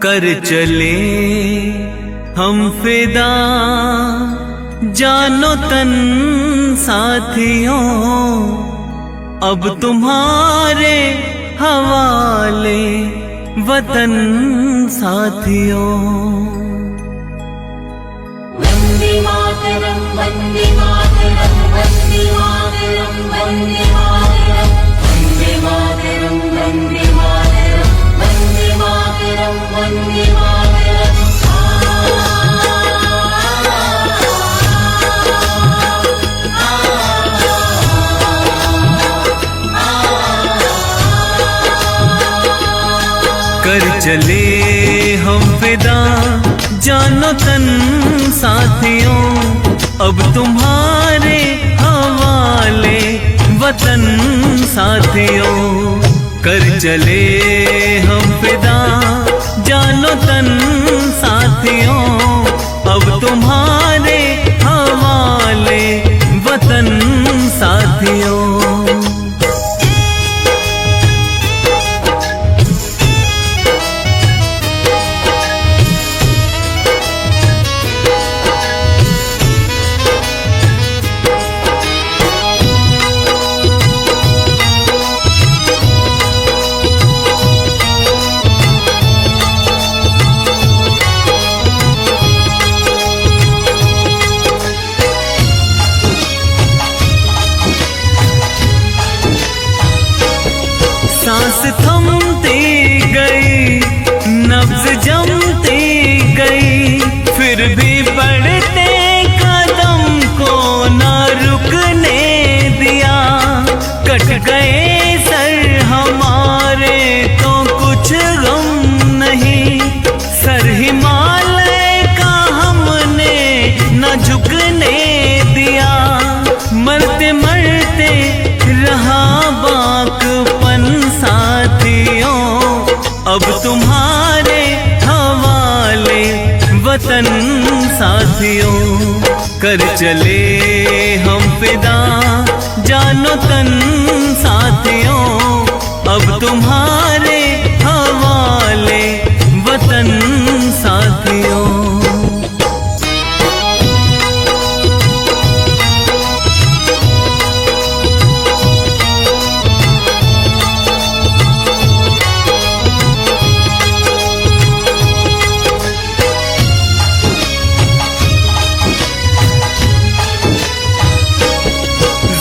कर चले हम फिदा जानो तन साथियों, अब तुम्हारे हवाले वतन साथियों। वंदे मातरम वंदे मातरम वंदे मातरम वंदे मातरम वंदे मातरम वंदे मातरम वंदे मातरम वंदे मातरम। कर चले हम फिदा जानो तन साथियों, अब तुम्हारे हवाले वतन साथियों। कर चले हम फिदा जानो तन साथियों, अब तुम्हारे हवाले वतन साथियों। सांस थमती गई, नब्ज जमती गई, फिर भी बढ़ते कदम को ना रुकने दिया। कट गए सर हमारे तो कुछ गम नहीं, सर हिमालय का हमने न झुकने दिया। मरते मरते रहा बाकपन साथियों, अब तुम्हारे हवाले वतन साथियों। कर चले हम फिदा जानो तन साथियों, अब तुम्हारे हवाले वतन साथियों।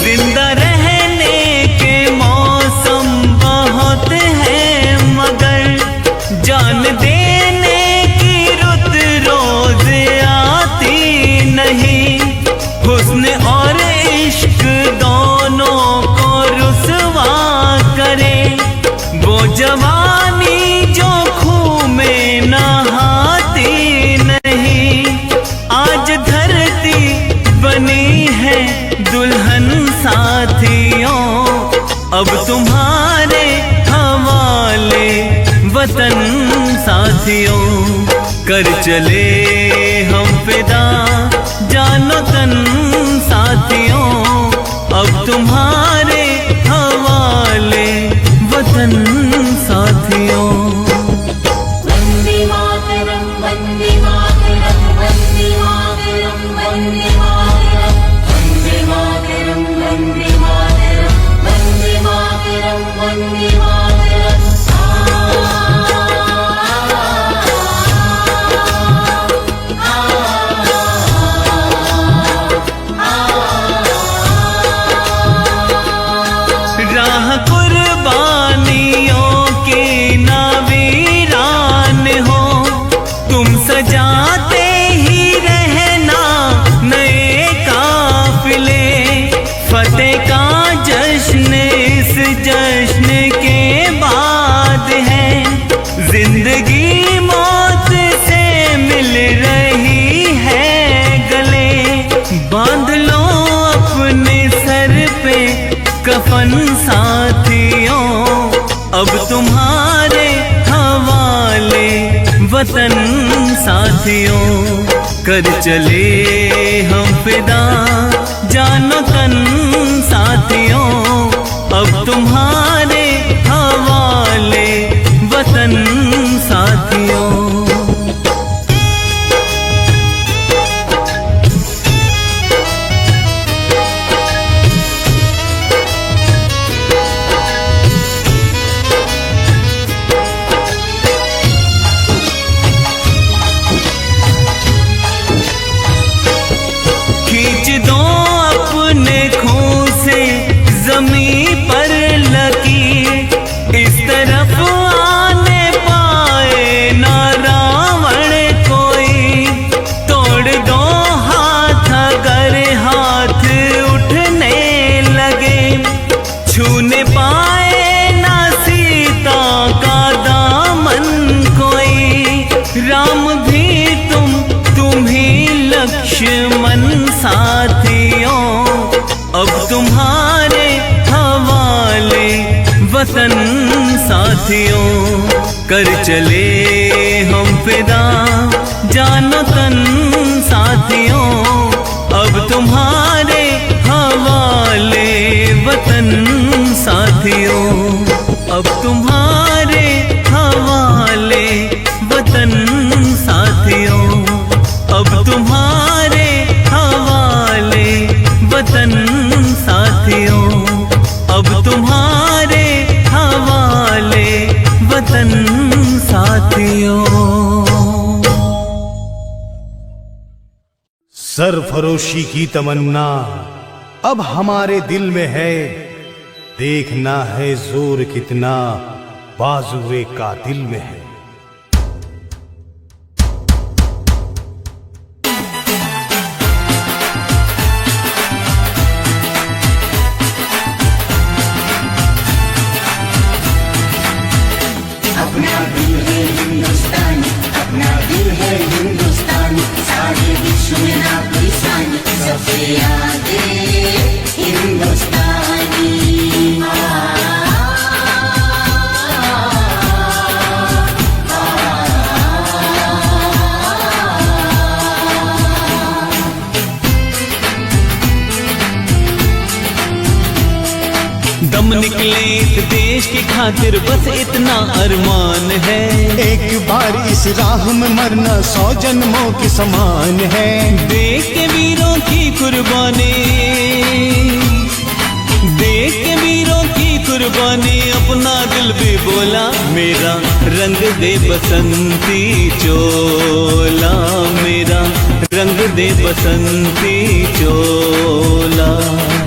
जिंदा रहने के मौसम बहुत हैं, मगर जान देने की रुत रोज आती नहीं। हुस्न और इश्क दोनों को रुसवा करे, वो जवानी जो खूह में नहाती नहीं। आज धरती बनी है दुल्हन साथियों, अब तुम्हारे हवाले वतन साथियों। कर चले हम फिदा जानो तन साथियों, अब तुम्हारे हवाले वतन साथियों। वंदे मातरम वंदे मातरम वंदे मातरम वंदे मातरम वंदे मातरम वंदे मातरम वंदे मातरम वंदे मातरम। राह कुर्बानियों की ना वीरान हो, तुम सजाते ही रहना नए काफिले। फतेह का जश्न इस जश्न के बाद है, जिंदगी मौत से मिल रही है गले। बांध लो अपने सर पे कफन साथियों, अब तुम्हारे हवाले वतन साथियों। कर चले हम फिदा जानो तन साथियों, अब तुम्हारे हवाले वतन साथियों। साथियों कर चले हम फिदा जानो तन साथियों, अब तुम्हारे हवाले वतन साथियों, अब तुम्हारे हवाले वतन साथियों, अब तुम्हारे हवाले वतन साथियों, अब तुम्हारे हवाले वतन साथियों। सरफरोशी की तमन्ना अब हमारे दिल में है, देखना है जोर कितना बाजुए का दिल में है। अपना दिल है हिंदुस्तान, अपना दिल है हिंदुस्तान, सारे विश्व में ना कोई सानी, सबसे आगे हिंदुस्तानी। दम निकले इस देश की खातिर बस इतना अरमान है, एक बार इस राह में मरना 100 जन्मों के समान है। देख के वीरों की कुर्बानी, देख के वीरों की कुर्बानी, अपना दिल भी बोला मेरा रंग दे बसंती चोला, मेरा रंग दे बसंती चोला।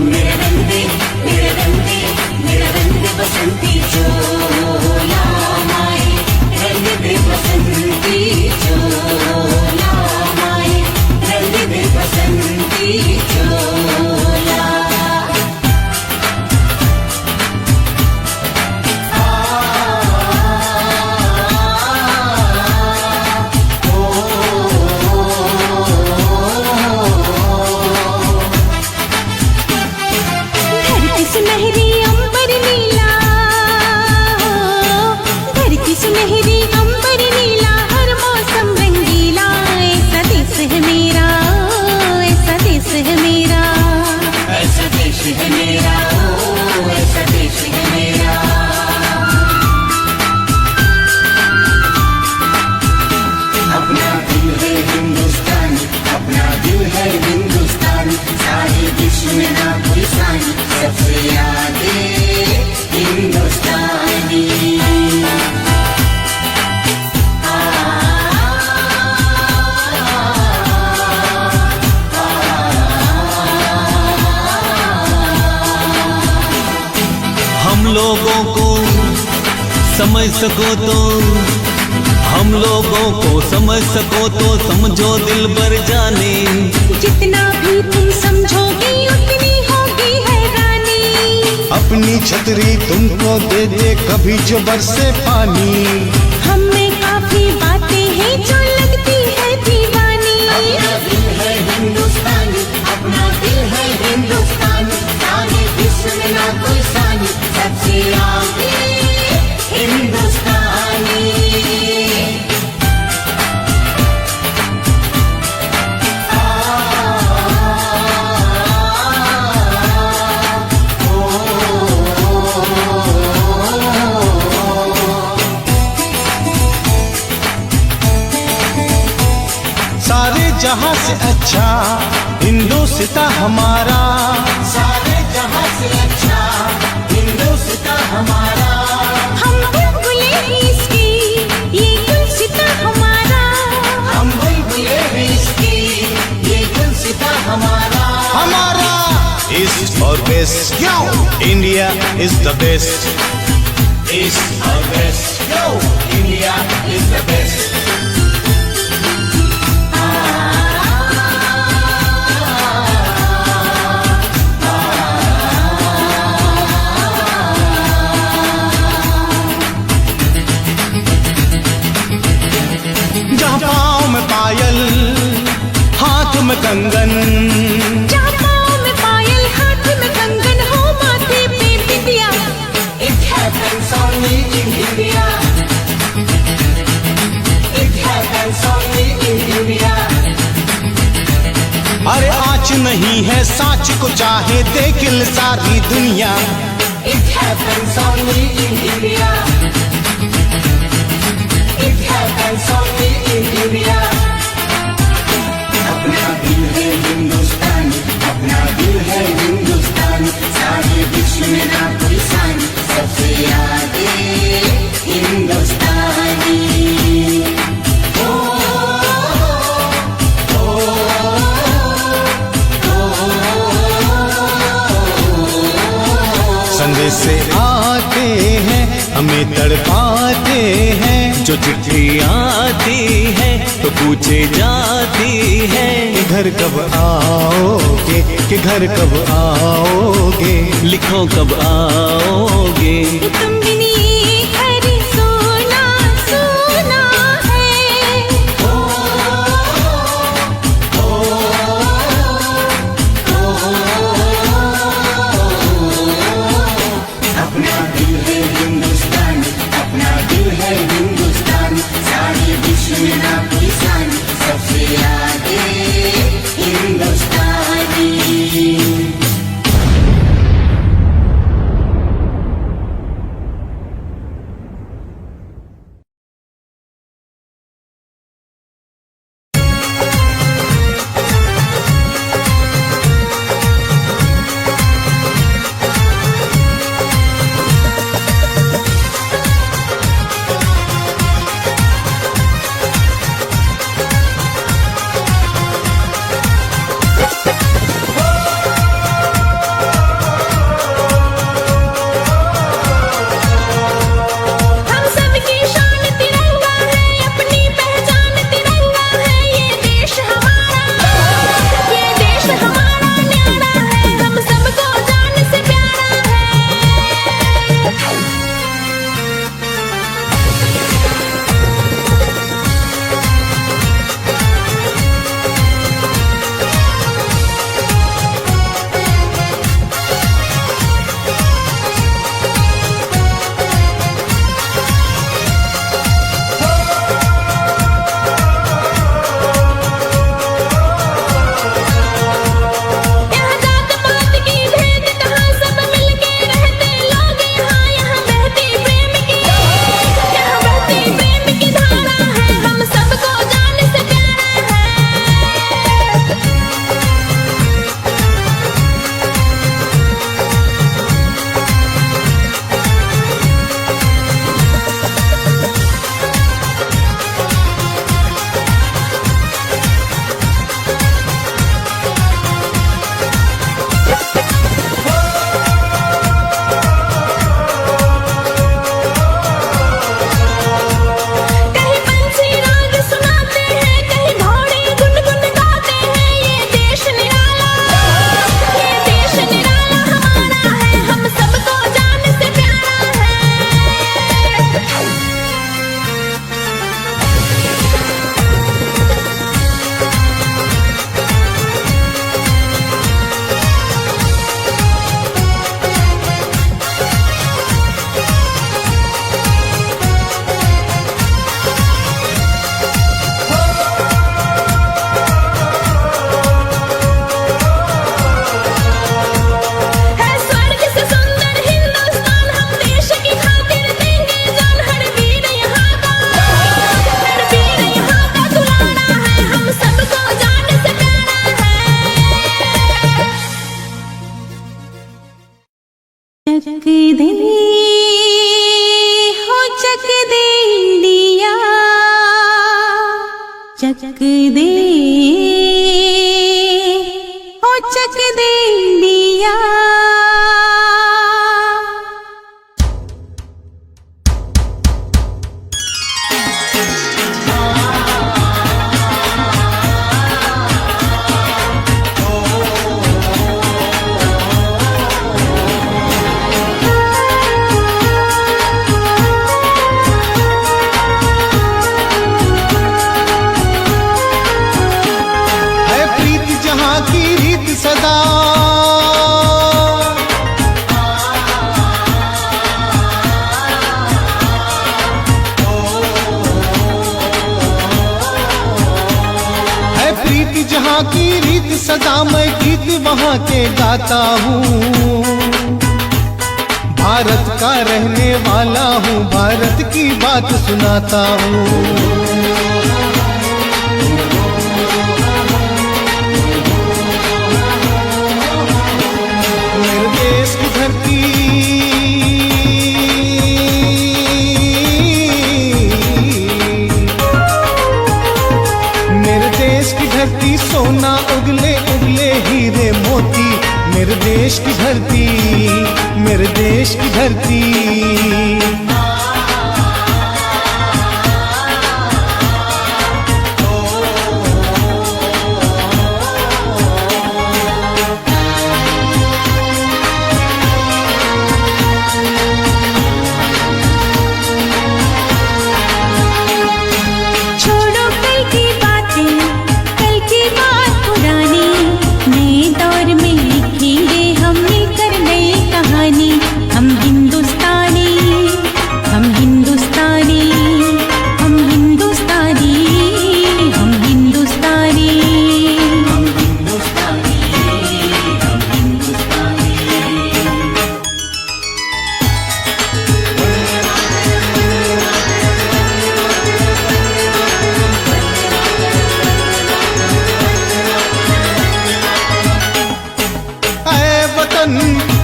मेरा रंग दे, मेरा रंग दे, मेरा रंग दे बसंती चोला, माए रंग दे बसंती चोला, माए रंग दे बसंती चोला। धरती सुनहरी अंबर नीला, धरती सुनहरी अंबर नीला, हर मौसम रंगीला, ऐसा देश है मेरा, ऐसा देश है मेरा, ऐसा देश है मेरा, ओ ऐसा देश है मेरा। अपना दिल है हिंदुस्तान, अपना दिल है हिंदुस्तान, सारे विश्व में ना कोई सानी, सबसे आगे हिंदुस्तानी। हम लोगों को समझ सको तो, हम लोगों को समझ सको तो समझो दिल भर जाने, जितना भी तुम समझोगी उतनी होगी हैरानी, अपनी छतरी तुमको दे दे कभी जो बरसे पानी। हम में काफी बातें हैं जो लगती है दीवानी। अपना दिल है हिंदुस्तान, अपना दिल है हिंदुस्तान, सारे विश्व में ना कोई सानी, सबसे आगे हिंदुस्तानी। सारे जहां से अच्छा हिंदुस्तां हमारा, सारे जहां से अच्छा हिंदुस्तां हमारा। हम बुलबुले हैं इसकी, ये गुलसिता हमारा, हम बुलबुले हैं इसकी, ये गुलसिता हमारा। हमारा ईस्ट और west, India is the best, east और west, India is the best. जहाँ पाँव में पायल हाथ में कंगन, जहाँ पाँव में पायल हाथ में कंगन हो माथे पे बिंदिया, It happens only in India. नाच को चाहे देखिल सारी दुनिया। It happens only in India. It happens only in India. अपना दिल है हिंदुस्तानी, अपना दिल है हिंदुस्तानी, सारे विश्व में ना कोई सानी, सबसे आगे हिंदुस्तानी। संदेश से आते हैं हमें तड़पाते हैं, जो चिट्ठी आती है तो पूछे जाती है, घर कब आओगे कि घर कब आओगे, लिखो कब आओगे। तुम बिनी घर सोना सोना है। अपना दिल है हिंदुस्तानी, अपना दिल है हिंदुस्तानी, सारे विश्व में ना कोई सानी, सबसे आगे हिंदुस्तानी। हम सबकी शान तिरंगा है, अपनी पहचान तिरंगा है, ये देश हमारा न्यारा है, हम सबको जान से प्यारा है। यहाँ जात पात की भेद कहाँ, सब मिलके रहते लोग यहाँ, यहाँ बहती प्रेम की धारा है, हम सबको जान से प्यारा है। कहीं पंछी राग सुनाते हैं, कहीं घोड़े गुनगुन गाते हैं, ये देश निराला हमारा है, हम सबको जान से प्यारा है। है स्वर्ग से सुंदर हिंदुस्तान, हम देश की खातिर देंगे जान, हर वीर यहाँ का दुलारा है, हम सबको जान से प्यारा है। चक दे हो चक दे इंडिया, चक दे हो चक दे इंडिया। यहाँ की रीत सदा मैं गीत वहाँ के गाता हूँ। भारत का रहने वाला हूँ, भारत की बात सुनाता हूँ। मेरे देश की धरती धरती सोना उगले उगले हीरे मोती। मेरे देश की धरती, मेरे देश की धरती।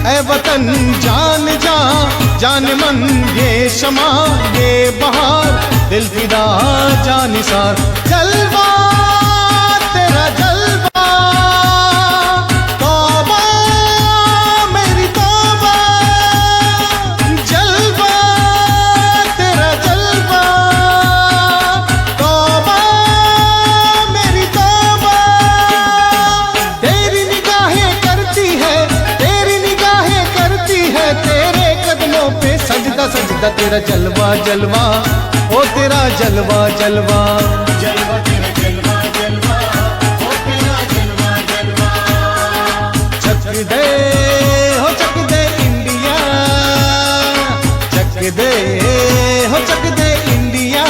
ऐ वतन जान जा जान मन, ये शमा ये बहार, दिल फिदा जानिसार। जलवा तेरा जलवा, तौबा मेरी तौबा। जलवा तेरा जलवा, तौबा मेरी तौबा। तेरी निगाहें करती है, तेरे कदमों पे सजदा सजदा। तेरा जलवा जलवा, ओ तेरा जलवा जलवा। जलवा तेरा जलवा जलवा, ओ तेरा जलवा जलवा। चक दे हो चक दे इंडिया, चक दे हो चक दे इंडिया।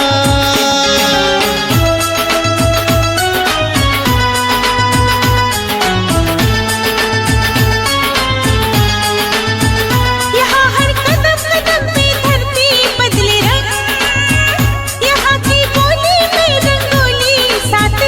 साथ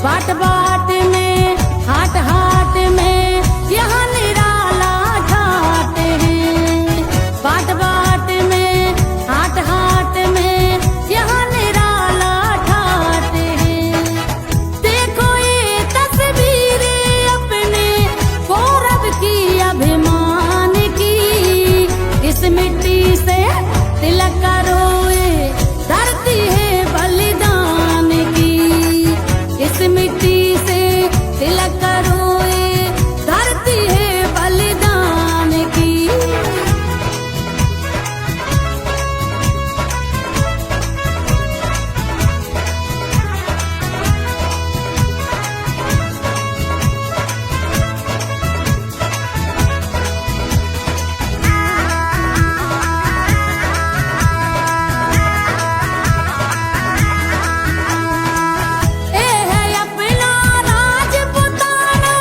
बाट बाट में हाट हाट में यहाँ निराला ठाट है। बाट बाट में हाट हाट में यहाँ निराला ठाट है। देखो ये तस्वीरें अपने गौरव की अभिमान की, इस मिट्टी से तिलक रोए धरती है बलिदान की, इस मिट्टी से तिलक रोए धरती है बलिदान की। ए है अपना राजपुताना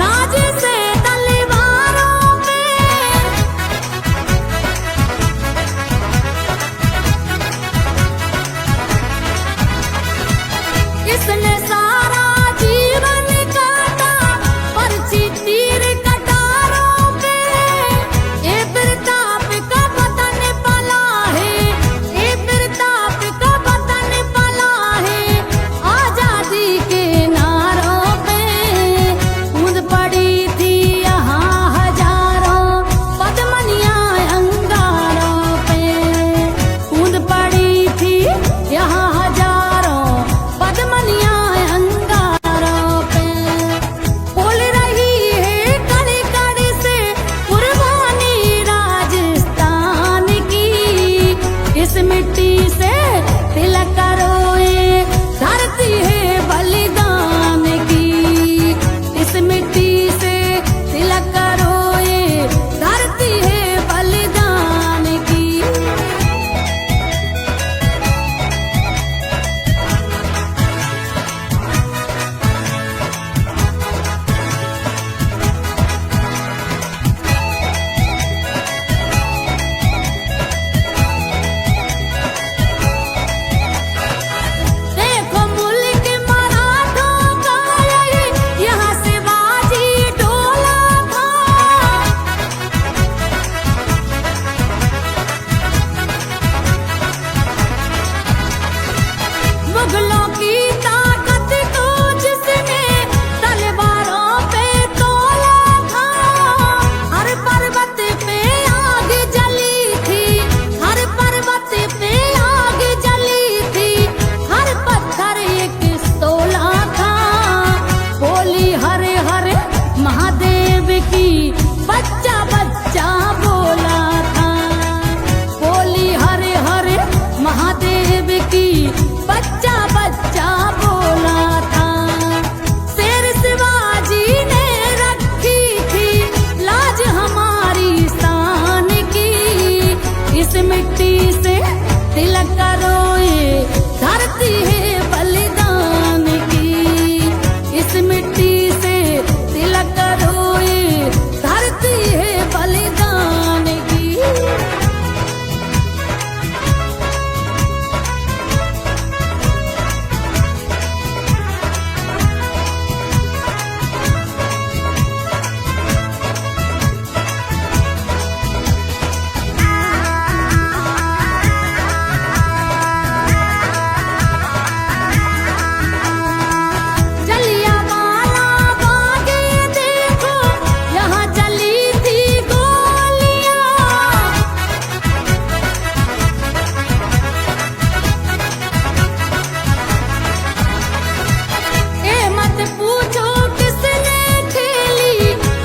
नाज से तलवारों पे, इसने सारा जीवन काटा पर्ची तीर कटारों पे। ए प्रताप का वतन पला है, ए प्रताप का वतन पला है, आजादी के नारों पे। कूद पड़ी थी यहाँ हजारों पद्मनियाँ अंगारों पे, कूद पड़ी थी यहाँ हजारों पद्मनियाँ अंगारों पे। बोल रही है कड़ी कड़ी से कुर्बानी राजस्थान की, इस मिट्टी से तिलक रोए धरती है बलिदान की, इस मिट्टी से तिलक रोए धरती है बलिदान की। देखो मुल्क मराठों का यही यहाँ से बाजी डोला था। मुगलों की ताकत को जिसने तलवारों पे तोला था। हर पर्वत पे आग जली थी, हर पर्वत पे आग जली थी, हर पत्थर एक तोला था। बोली हरे हरे महादेव की बच्चा बच्चा बोला था, बोली हरे हरे महादेव की बच्चा बच्चा बोला था। शेर शिवाजी ने रखी थी लाज हमारी शान की, इस मिट्टी से तिलक रोए धरती है बलिदान की, इस मिट्टी से तिलक रोए धरती है बलिदान की। जलियांवाला बाग देखो यहाँ जली थी गोलियां। ए मत पूछो किसने खेली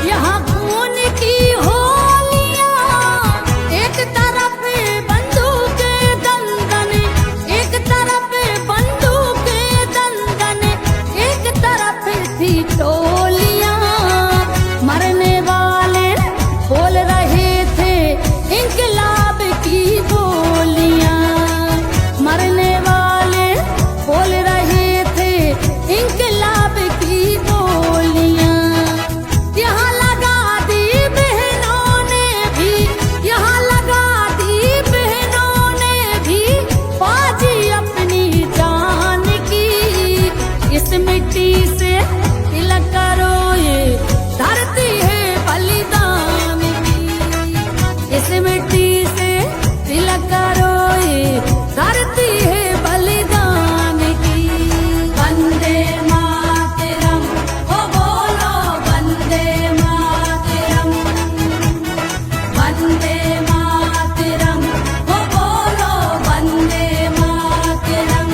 यहाँ खून की होलियां। एक तरफ बंदूक दंदन, एक तरफ बंदूक दंदन, एक तरफ थी टोलियां। मरने वाले बोल रहे थे इंकलाब की बोलियां, मरने वाले बोल रहे थे इंकलाब की बोलियां। यहाँ लगा दी बहनों ने भी, यहाँ लगा दी बहनों ने भी बाजी अपनी जान की, इस मिट्टी से तिलक करो, ये धरती है बलिदान की। इस मिट्टी से तिलक करो, ये धरती है बलिदान की। वंदे मातरम, ओ बोलो वंदे मातरम। वंदे मातरम, ओ बोलो वंदे मातरम।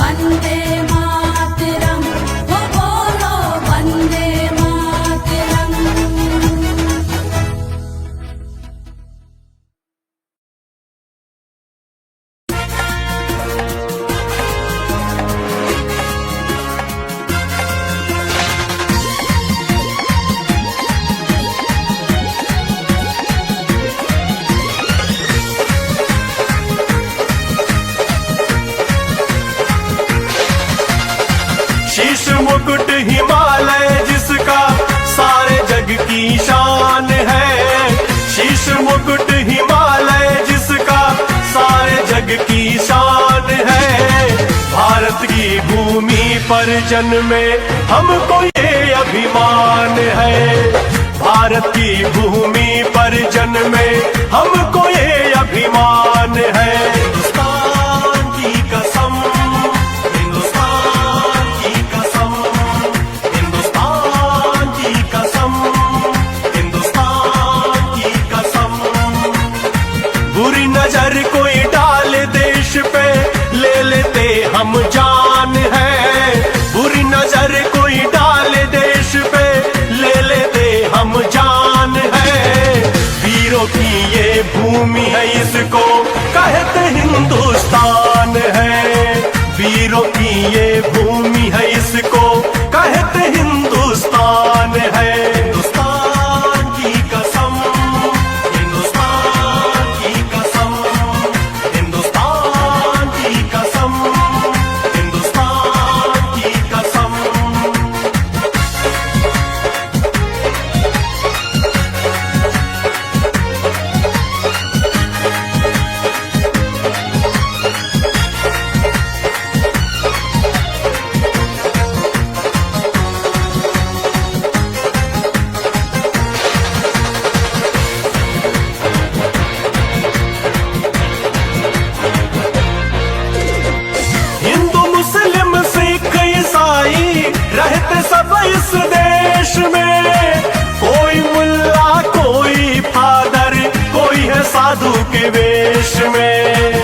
वंदे मातरम, ओ बोलो वंदे मातरम। शीश मुकुट हिमालय जिसका सारे जग की शान है। शीश मुकुट हिमालय जिसका सारे जग की शान है। भारत की भूमि पर जन्मे हमको ये अभिमान है। भारत की भूमि पर जन्मे हमको ये अभिमान है। हिंदुस्तान की कसम, हिंदुस्तान की कसम, हिंदुस्तान की कसम, हिंदुस्तान की कसम। बुरी नजर कोई डाल देश पे ले लेते हम जान है। बुरी नजर कोई डाल देश पे ले लेते हम जान है। वीरों की ये भूमि है, इसको कहते हिंदुस्तान है। वीरों की ये भूमि है, इसको कहते हिंदुस्तान है। हिंदुस्तान की कसम, हिंदुस्तान की कसम, हिंदुस्तान की कसम, हिंदुस्तान की कसम। हिंदू मुस्लिम सिख ईसाई रहते सब इस देश में। कोई मुल्ला कोई फादर कोई है साधु के वेश में।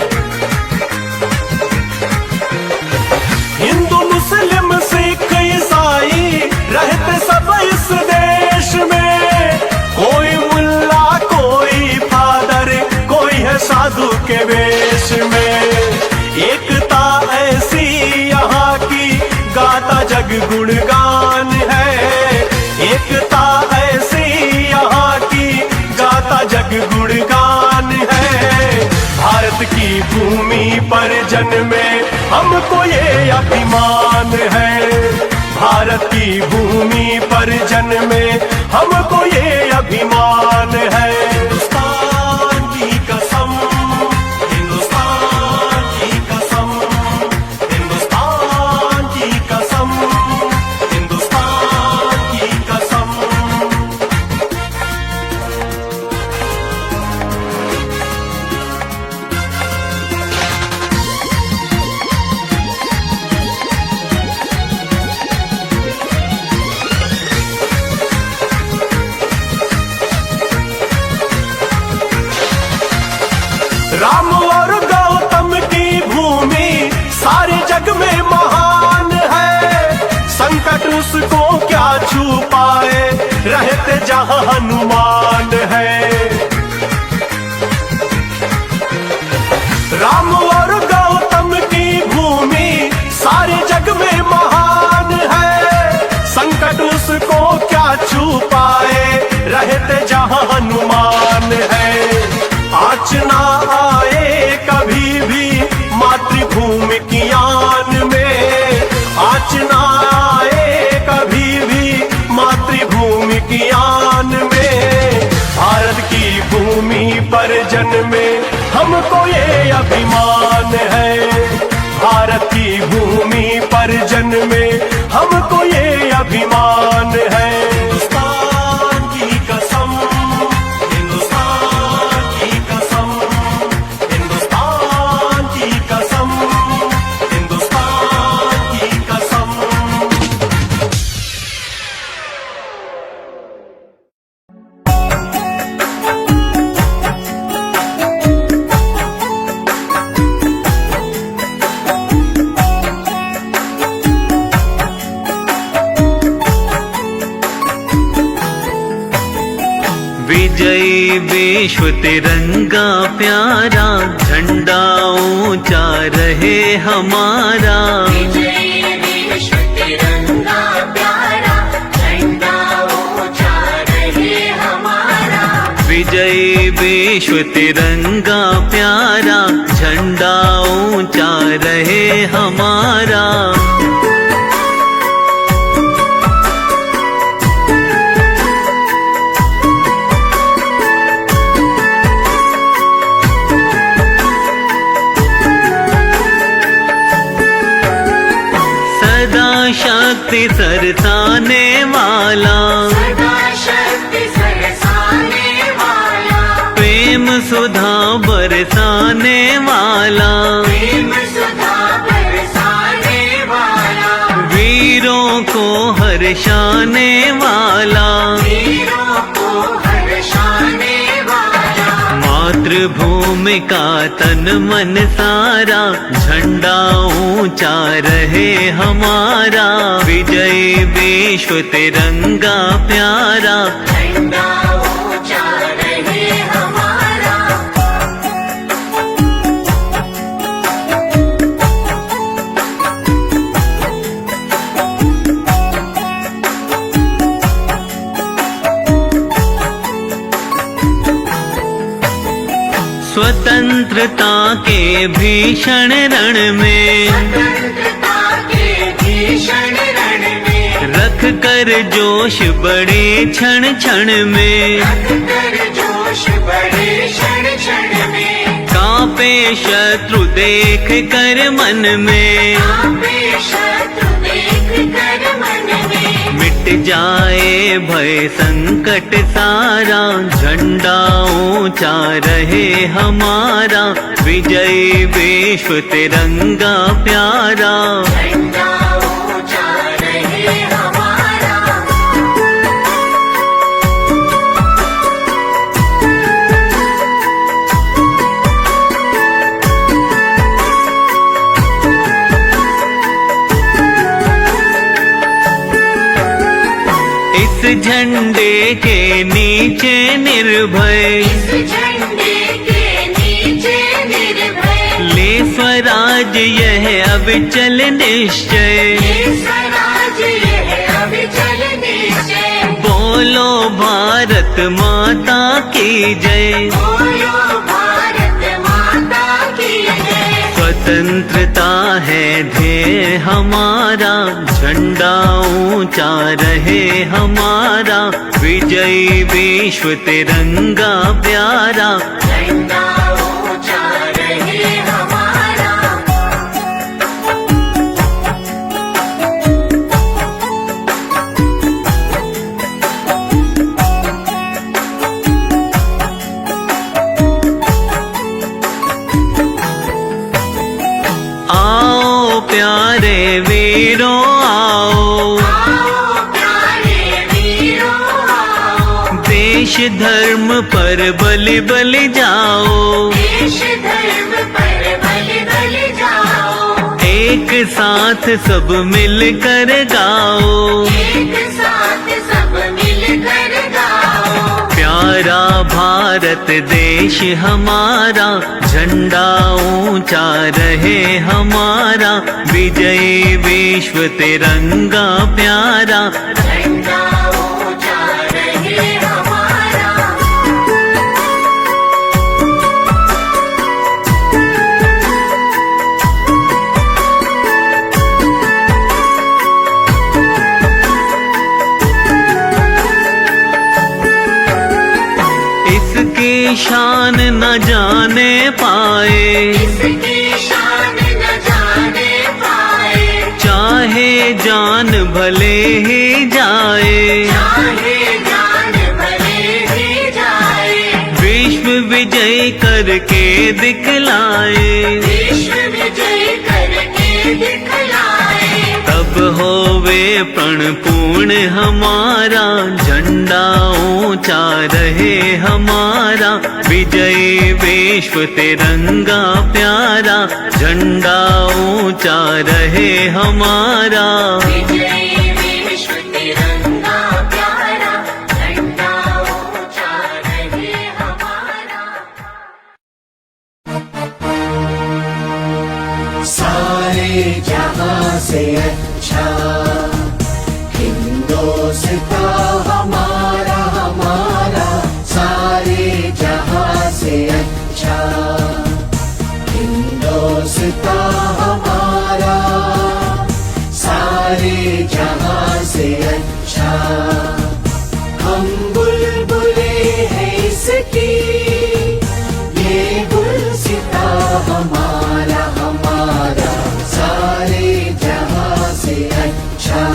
हिंदू मुस्लिम सिख ईसाई रहते सब इस देश में। कोई मुल्ला कोई फादर कोई है साधु के वेश में। एकता ऐसी यहाँ की गाता जग गुणगान है। एकता ऐसी यहाँ की गाता जग गुणगान है। भारत की भूमि पर जन्मे हमको ये अभिमान है। भारत की भूमि पर जन्मे हमको ये अभिमान है। हिंदुस्तान की कसम, हिंदुस्तान की कसम, हिंदुस्तान की कसम, हिंदुस्तान की कसम। राम और गौतम की भूमि सारे जग में महान है। संकट उसको क्या छू पाए, रहते जहां हनुमान है। राम और गौतम की भूमि सारे जग में महान है। संकट उसको क्या छू पाए, रहते जहां हनुमान है। आँच ना आए कभी भी मातृभूमि की आन में। आँच ना आए कभी भी मातृभूमि की आन में। भारत की भूमि पर जन्मे हमको ये अभिमान है। भारत की भूमि पर जन्मे हमको ये अभिमान है। हिंदुस्तान की कसम, हिंदुस्तान की कसम, हिंदुस्तान की कसम, हिंदुस्तान की कसम। विजयी विश्व तिरंगा प्यारा, झंडा ऊंचा रहे हमारा। विश्व तिरंगा प्यारा, झंडा ऊंचा रहे हमारा। विजयी विश्व तिरंगा प्यारा, झंडा ऊंचा रहे हमारा। सदा शक्ति सरसाने वाला, सदा शक्ति सरसाने वाला, प्रेम सुधा बरसाने वाला, प्रेम सुधा बरसाने वाला, वीरों को हर्षाने वाला, वीरों को हर्षाने वाला। मातृभूमि का तन मन सारा, झंडा ऊंचा रहे हमारा। विजयी विश्व तिरंगा प्यारा, झंडा ऊंचा रहे हमारा। स्वतंत्रता के भीषण रण में, स्वतंत्रता के भीषण रण में, रख कर जोश बड़े क्षण क्षण में, रख कर जोश बड़े क्षण क्षण में। कांपे शत्रु देख कर मन में, कांपे शत्रु देख कर मन में। मिट जाए भय संकट सारा, झंडा ऊंचा रहे हमारा। विजयी विश्व तिरंगा प्यारा, झंडा ऊंचा रहे हमारा। इस झंडे के नीचे निर्भय, इस झंडे के नीचे निर्भय, ले स्वराज यह अविचल निश्चय। ये स्वराज यह अविचल निश्चय। बोलो भारत माता की जय, बोलो भारत माता की जय। स्वतंत्रता है ध्येय हमारा, झंडा ऊंचा रहे हमारा। विजयी विश्व तिरंगा प्यारा, झंडा ऊंचा रहे हमारा। आओ प्यारे वीरों आओ, आओ प्यारे वीरों आओ, देश धर्म पर बलि बलि जाओ। देश धर्म पर बलि बलि जाओ। एक साथ सब मिलकर गाओ, एक साथ सब मिलकर गाओ। प्यारा भारत देश हमारा, झंडा ऊंचा रहे हमारा। विजयी विश्व तिरंगा प्यारा, झंडा ऊंचा रहे हमारा। इसकी शान न जाने पाए, इसकी शान न जाने पाए। जान भले ही जाए, चाहे जान भले ही जाए, विश्व विजय करके दिखलाए, विश्व विजय करके दिखलाए। तब होवे प्रण पूर्ण हमारा, झंडा ऊंचा रहे हमारा, विजय विश्व तिरंगा प्यारा, झंडा ऊंचा रहे हमारा। विजय विश्व तिरंगा प्यारा, झंडा ऊंचा रहे हमारा। सारे जहां से अच्छा हिंदुस्तान हमारा, हमारा सारे जहां से अच्छा हिंदुस्तान हमारा, सारे जहां से अच्छा। हम बुलबुले हैं इसकी, ये गुलसिता हमारा, हमारा सारे जहां से अच्छा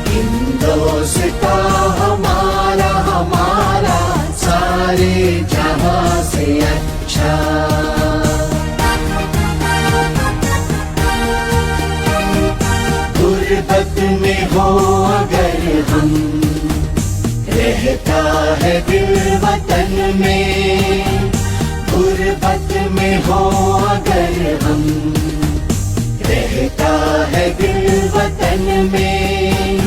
हिंदुस्तान हमारा, हमारा सारे जहां से अच्छा। गुर्बत में हो अगर हम, रहता है दिल वतन में, गुर्बत में हो अगर हम, रहता है दिल वतन में,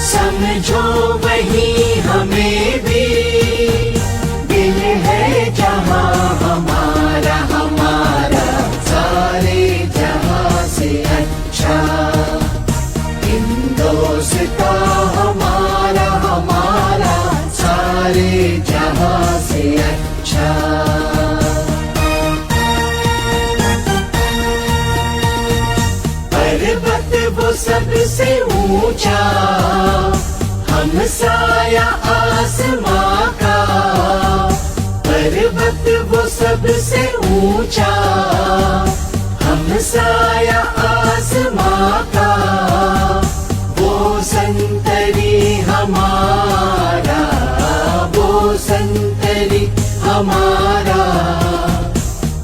समझो वही हमें भी दिल है जहां हमारा, हमारा सारे जहां से अच्छा हिंदुस्तान हमारा, हमारा सारे जहां से अच्छा। पर्वत वो सबसे ऊंचा, हम साया आसमां का, पर्वत वो सबसे ऊंचा, हम साया आसमां का, वो संतरी हमारा, वो संतरी हमारा,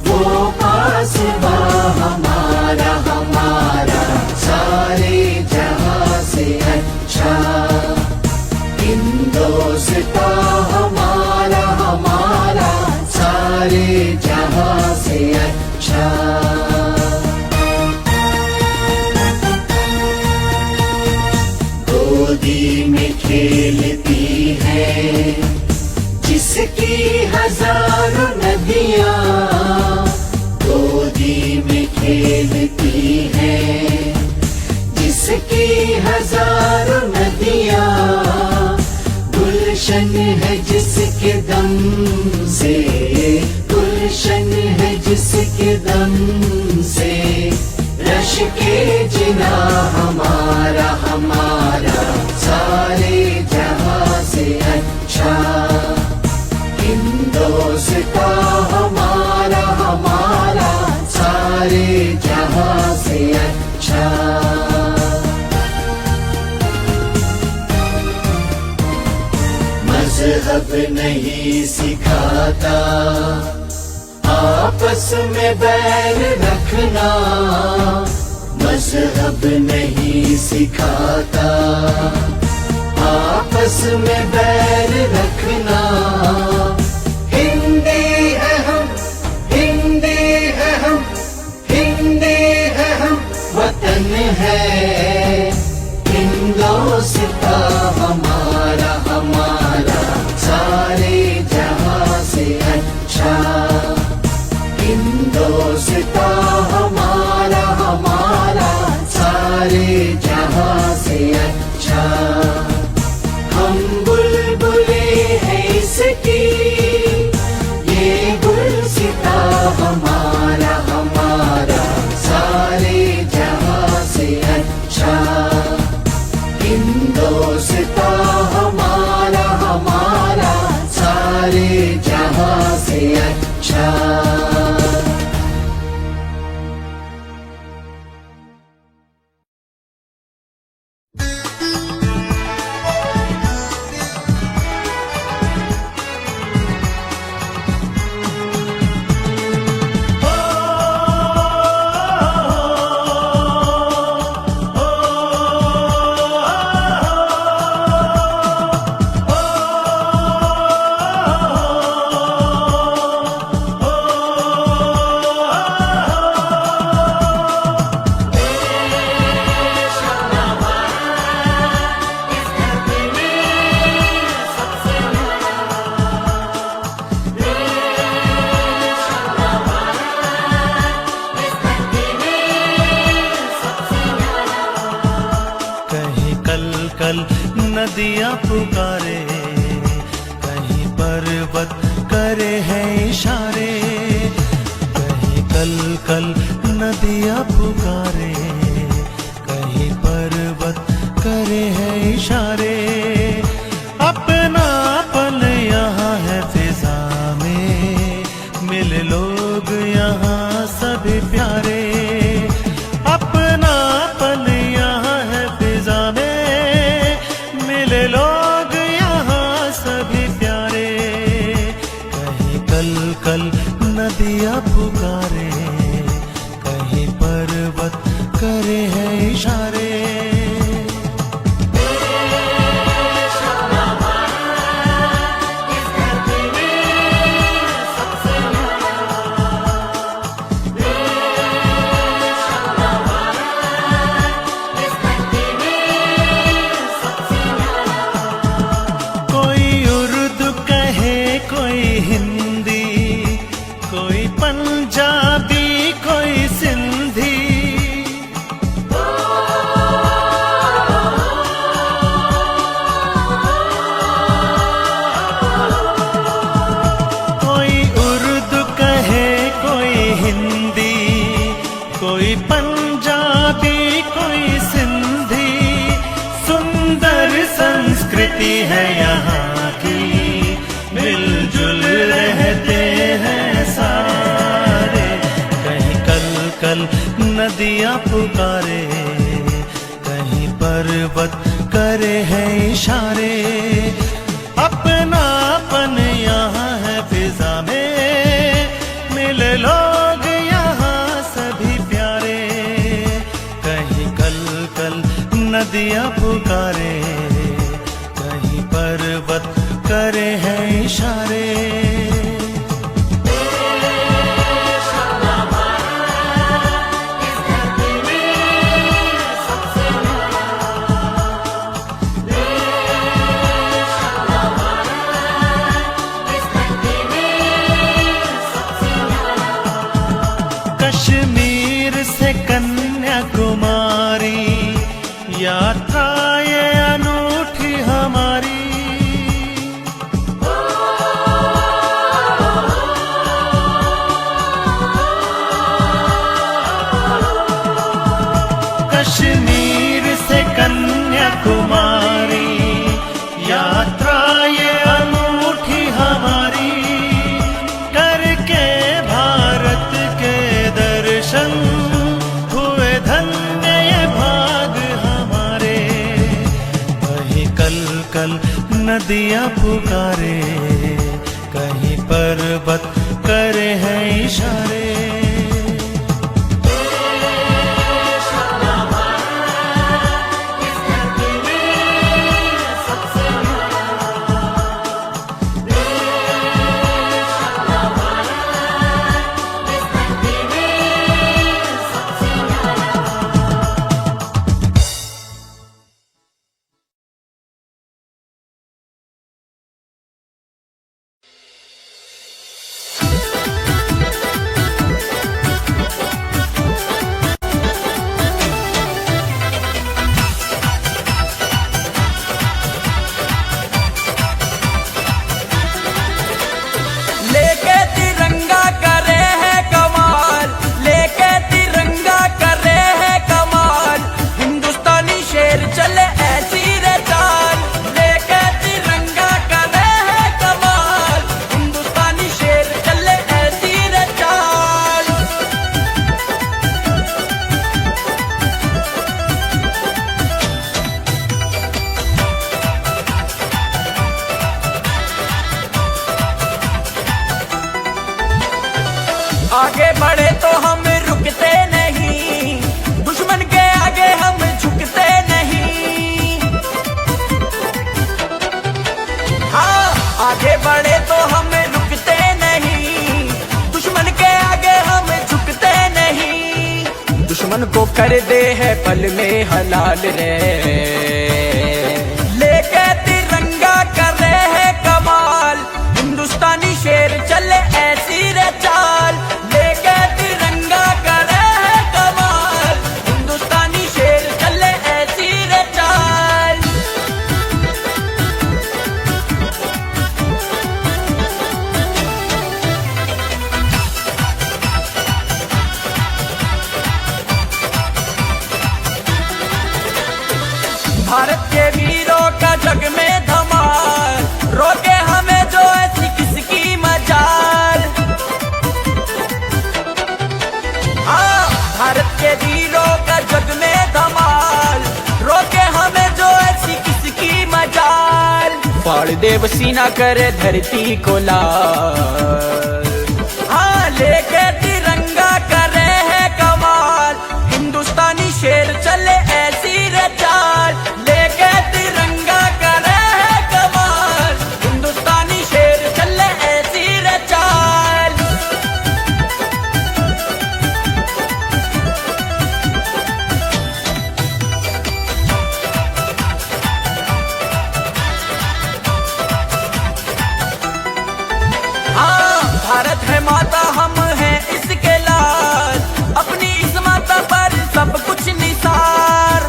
वो पासबा हमारा, हमारा सारे जहां से अच्छा हिंदुस्तान हमारा, हमारा सारे जहां से अच्छा। गोदी में खेलती है जिसकी हजारों नदियां, गोदी में खेलती है जिसकी हजारों नदियां, गुलशन है जिसके दम से, गुलशन है जिसके दम से, रश के जिना हमारा, हमारा सारे जहां से अच्छा हिंदुस्तान हमारा, हमारा सारे जहां से अच्छा। मजहब नहीं सिखाता आपस में बैर रखना, मजहब नहीं सिखाता आपस में बैर रखना। हिंदी है हम, हिंदी है हम, हिंदी है हम, वतन है हिंदुस्तान हमारा, हमारा सारे जहां से अच्छा हिंदुस्तान हमारा, हमारा सारे जहां से अच्छा। हम बुलबुले हैं इसकी, ये गुलसिता हमारा, हमारा सारे जहां से अच्छा हिंदुस्तान हमारा, हमारा सारे जहां से अच्छा। कल नदियाँ पुकारे, कहीं पर्वत करे हैं इशारे, कहीं कल कल नदियाँ पुकारे, कहीं पर्वत करे हैं इशारे। अपनापन यहाँ है फिजा में, मिले लोग यहाँ सभी प्यारे। अपनापन यहाँ है फिजा में, मिले लोग यहाँ सभी प्यारे। कहीं कल कल नदियाँ पुकारे, कहीं पर्वत करे हैं इशारे। कोई पंजाबी कोई सिंधी, सुंदर संस्कृति है यहाँ की, मिलजुल रहते हैं सारे। कहीं कल कल नदियाँ पुकारे, कहीं पर्वत करे हैं इशारे। अपनापन यहाँ है फिजा में, मिले लोग यहाँ सभी प्यारे। कहीं कल कल नदियाँ पुकारे, कहीं पर्वत करे हैं इशारे। कश्मीर से कन्याकुमारी, यात्रा ये अनूठी हमारी। कश्मीर से कन्याकुमारी, यात्रा ये अनूठी हमारी। करके भारत के दर्शन, हुए धन्य ये भाग हमारे। कहीं कल कल नदियाँ पुकारे, कहीं पर्वत करे हैं इशारे। आगे बढ़े तो हम रुकते नहीं, दुश्मन के आगे हम झुकते नहीं। हाँ, आगे बढ़े तो हम रुकते नहीं, दुश्मन के आगे हम झुकते नहीं। दुश्मन को कर दे है पल में हलाल रे, लेके तिरंगा कर रहे हैं कमाल। हिंदुस्तानी शेर चले ऐसी रे चाल, लेके तिरंगा कर रहे हैं कमाल। हिंदुस्तानी शेर चले ऐसी रे चाल। भारत के वीरों का जग में धमाल, रोके हमें जो ऐसी किसकी मजाल। हाँ, भारत के वीरों का जग में धमाल, रोके हमें जो ऐसी किसकी मजाल। फाड़ देव सीना करे धरती को लाल, हाँ लेके तिरंगा करे है कमाल। हिंदुस्तानी शेर चले ऐसी रे चाल, लेके तिरंगा करे है कमाल। हिंदुस्तानी शेर चले ऐसी रे चाल। हाँ, भारत है माता, हम हैं इसके लाल, अपनी इस माता पर सब कुछ निसार।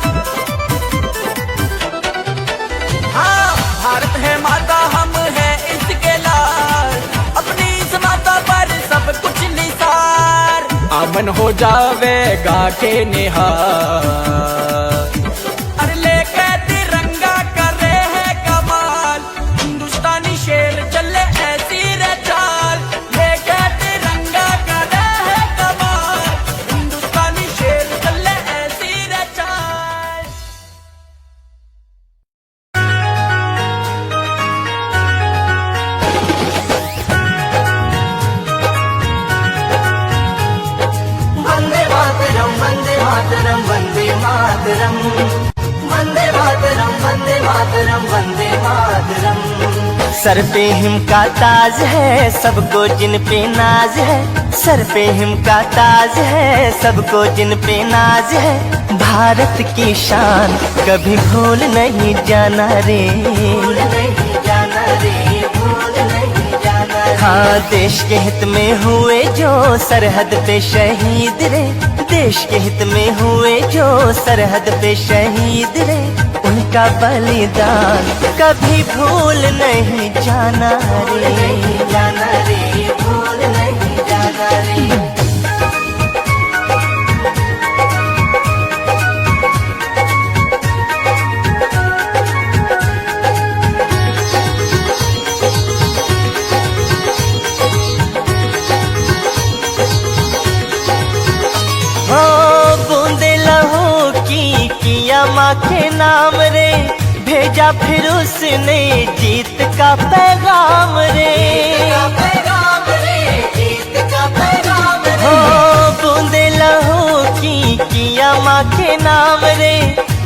हाँ, भारत है माता, हम हैं इसके लाल, अपनी इस माता पर सब कुछ निसार। अमन हो जावेगा के निहार, अरे लेके तिरंगा करे है कमाल। हिंदुस्तानी शेर चले ऐसी रे चाल, लेके तिरंगा करे है कमाल। हिंदुस्तानी शेर चले ऐसी रे चाल। Vande Mataram Vande Mataram Vande Mataram Vande Mataram Vande Mataram Vande Mataram. Sir pay him का ताज है, सबको जिन पे नाज है। सर पे हिम का ताज है, सबको जिन पे नाज है। भारत की शान कभी भूल नहीं जाना रे, भूल नहीं जाना रे, भूल नहीं जाना रे। हाँ, देश के हित में हुए जो सरहद पे शहीद रे, देश के हित में हुए जो सरहद पे शहीद रे। उनका बलिदान कभी भूल नहीं जाना रे, नहीं जाना रे, भूल नहीं जाना रे। हो बूंदे लहू की किया माँ के नाम रे, भेजा फिर उसने जीत का पैगाम रे। पैगाम रे, जीत का पैगाम रे। हो बूंदे लहू की किया माँ के नाम रे,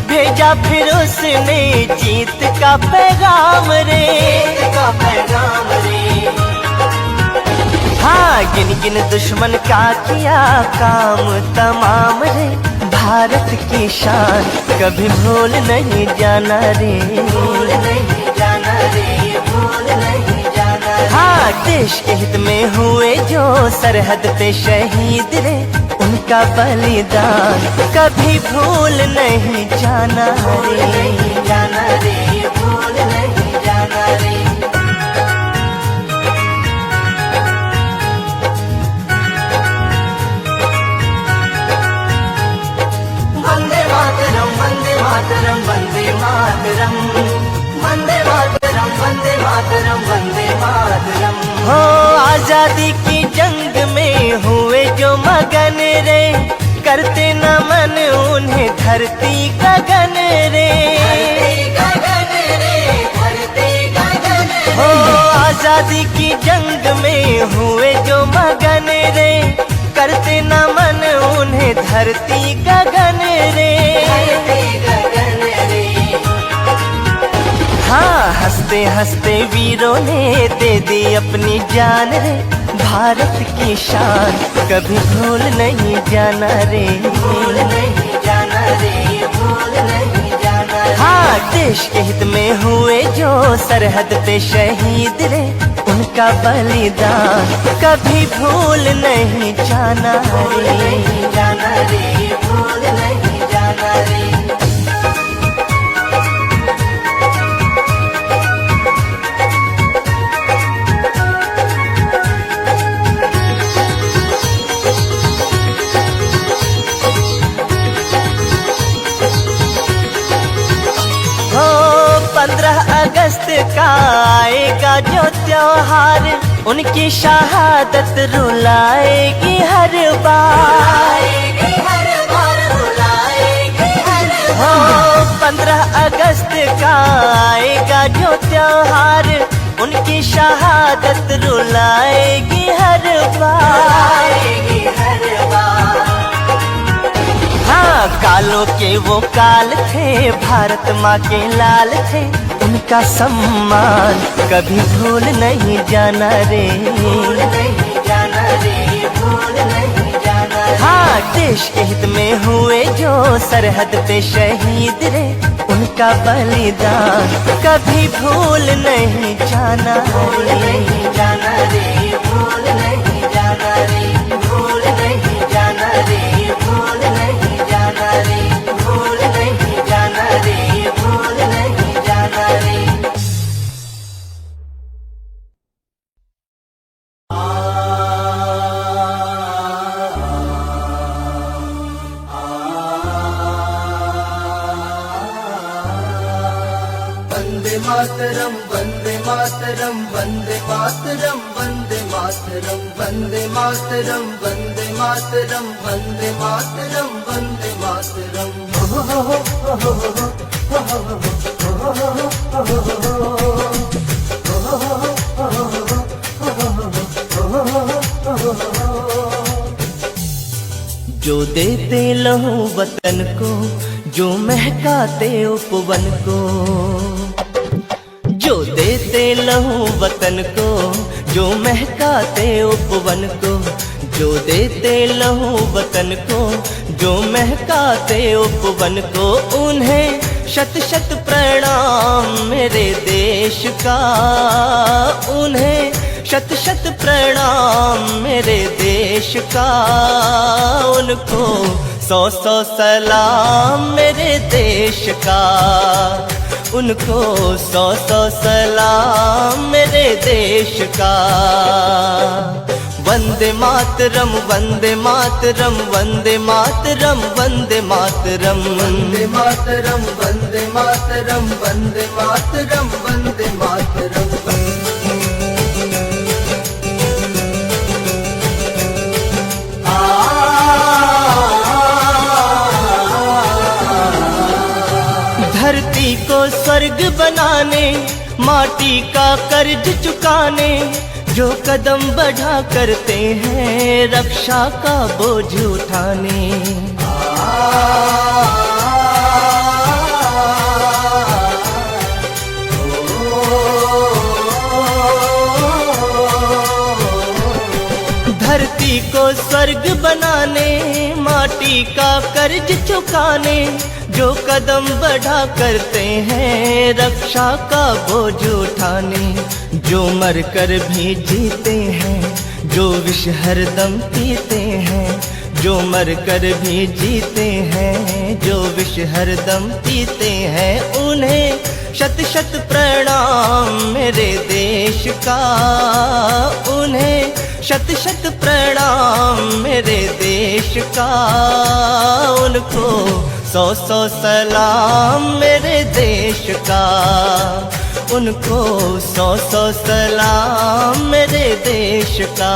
भेजा फिर उसने जीत का पैगाम रे। जीत का पैगाम रे। हाँ, गिन गिन दुश्मन का किया काम तमाम रे। भारत की शान कभी भूल नहीं जाना रे, भूल नहीं जाना रे, भूल नहीं जाना रे। हाँ, देश के हित में हुए जो सरहद पे शहीद रे। उनका बलिदान कभी भूल नहीं जाना भूल रे। नहीं जाना रे, भूल नहीं जाना रे। वंदे मातरम वंदे मातरम वंदे मातरम वंदे मातरम वंदे मातरम वंदे मातरम। हो आजादी की जंग में हुए जो मगन रे, करते नमन उन्हें धरती गगन रे। धरती गगन रे, धरती गगन रे। हो आजादी की जंग में हुए जो मगन रे, करते नमन उन्हें धरती गगन रे। धरती गगन रे। हाँ, हंसते हंसते वीरों ने दे दी अपनी जान रे। भारत की शान कभी भूल नहीं जाना रे, भूल नहीं जाना रे, भूल नहीं जाना रे। हाँ, देश के हित में हुए जो सरहद पे शहीद रे। उनका बलिदान कभी भूल नहीं जाना भूल रे। नहीं जाना रे, भूल नहीं जाना रे। अगस्त का आएगा जो त्योहार, उनकी शहादत रुलाएगी हर बार। हो 15 अगस्त का आएगा जो त्योहार, उनकी शहादत रुलाएगी हर बार। हाँ, कालों के वो काल थे, भारत माँ के लाल थे, उनका सम्मान कभी भूल नहीं जाना रे, भूल नहीं जाना रे, भूल नहीं जाना रे। हाँ, देश के हित में हुए जो सरहद पे शहीद रे, उनका बलिदान कभी भूल नहीं जाना रे, भूल नहीं जाना रे, भूल नहीं जाना रे, भूल नहीं जाना रे, भूल नहीं जाना रे, भूल नहीं जाना रे, भूल नहीं जाना रे। वंदे मातरम, वंदे मातरम, वंदे मातरम, वंदे मातरम, वंदे मातरम, वंदे मातरम, वंदे मातरम, वंदे मातरम। जो देते लहू वतन को, जो महकाते उपवन को, जो देते लहू वतन को, जो महकाते उपवन को, जो देते लहू वतन को, जो महकाते उपवन को, उन्हें शत शत प्रणाम मेरे देश का, उन्हें शत शत प्रणाम मेरे देश का, उनको 100 सलाम मेरे देश का, उनको 100 सलाम मेरे देश का। वंदे मातरम, वंदे मातरम, वंदे मातरम, वंदे मातरम, वंदे मातरम, वंदे मातरम, वंदे मातरम, वंदे मातरम। धरती को स्वर्ग बनाने, माटी का कर्ज चुकाने, जो कदम बढ़ा करते हैं रक्षा का बोझ उठाने। धरती को स्वर्ग बनाने, माटी का कर्ज चुकाने, जो कदम बढ़ा करते हैं रक्षा का बोझ उठाने, जो मर कर भी जीते हैं, जो विष हरदम पीते हैं, जो मर कर भी जीते हैं, जो विष हरदम पीते हैं, उन्हें शत शत प्रणाम मेरे देश का, उन्हें शत शत प्रणाम मेरे देश का, उनको 100 सलाम मेरे देश का, उनको 100 सलाम मेरे देश का।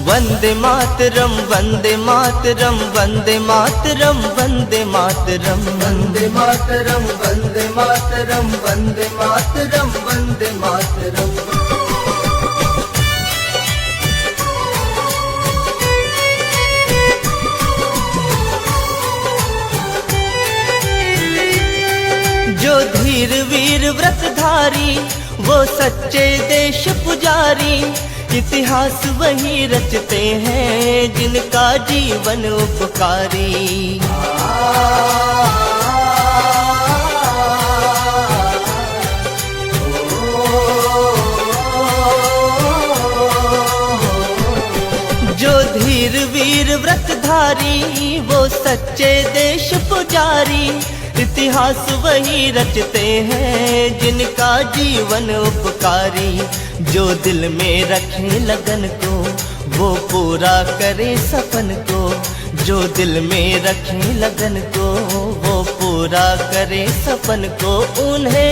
वंदे मातरम, वंदे मातरम, वंदे मातरम, वंदे मातरम, वंदे मातरम, वंदे मातरम, वंदे मातरम, वंदे मातरम। जो धीर वीर व्रतधारी, वो सच्चे देश पुजारी, इतिहास वही रचते हैं जिनका जीवन उपकारी। जो धीर वीर व्रतधारी, वो सच्चे देश पुजारी, इतिहास वही रचते हैं जिनका जीवन उपकारी। जो दिल में रखे लगन को, वो पूरा करे सपन को, जो दिल में रखे लगन को, वो पूरा करे सपन को, उन्हें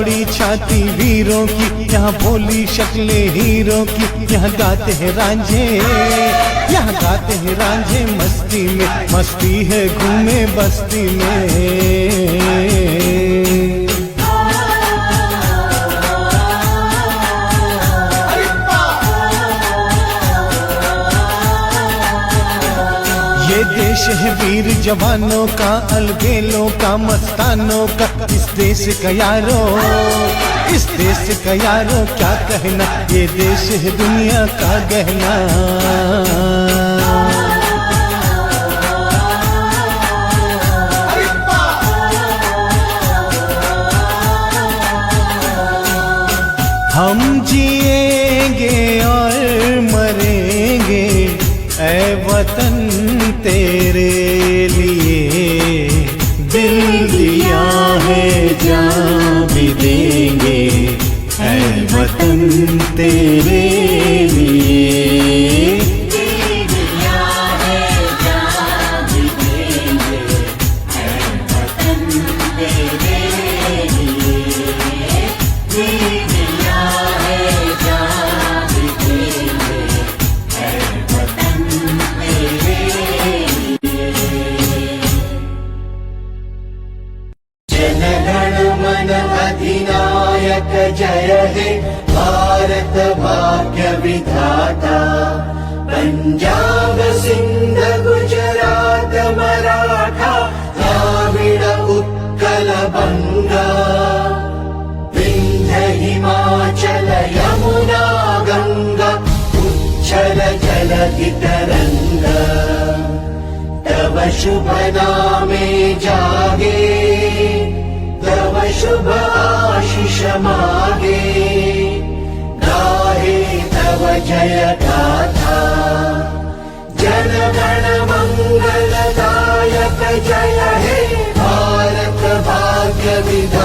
चौड़ी छाती वीरों की, यहाँ भोली शक्लें हीरों की, यहाँ गाते हैं रांझे, यहाँ गाते हैं रांझे मस्ती में, मस्ती है घूमे बस्ती में। ये देश है वीर जवानों का, अलगेलों का, मस्तानों का, इस देश का यारो, इस देश का यारो क्या कहना, ये देश है दुनिया का गहना। हम जिएंगे और मरेंगे ऐ वतन तेरे लिए, दिल दिया है जान भी देंगे ऐ वतन तेरे लिए। दिल दिया है जान भी देंगे ऐ वतन तेरे लिए। दिल दिया है जान भी देंगे ऐ वतन तेरे लिए। जन गण मन अधिनायक जय हे भारत भाग्य विधाता। पंजाब सिंध गुजरात मराठा द्राविड़ उत्कल बंगा। विंध्य हिमाचल यमुना गंगा उच्छल जलधि तरंगा। तव शुभ नामे जागे तव शुभ आशीष मागे। गाहे तव जय गाथा जन गण मंगलदायक जय हे भारत भाग्य विधाता।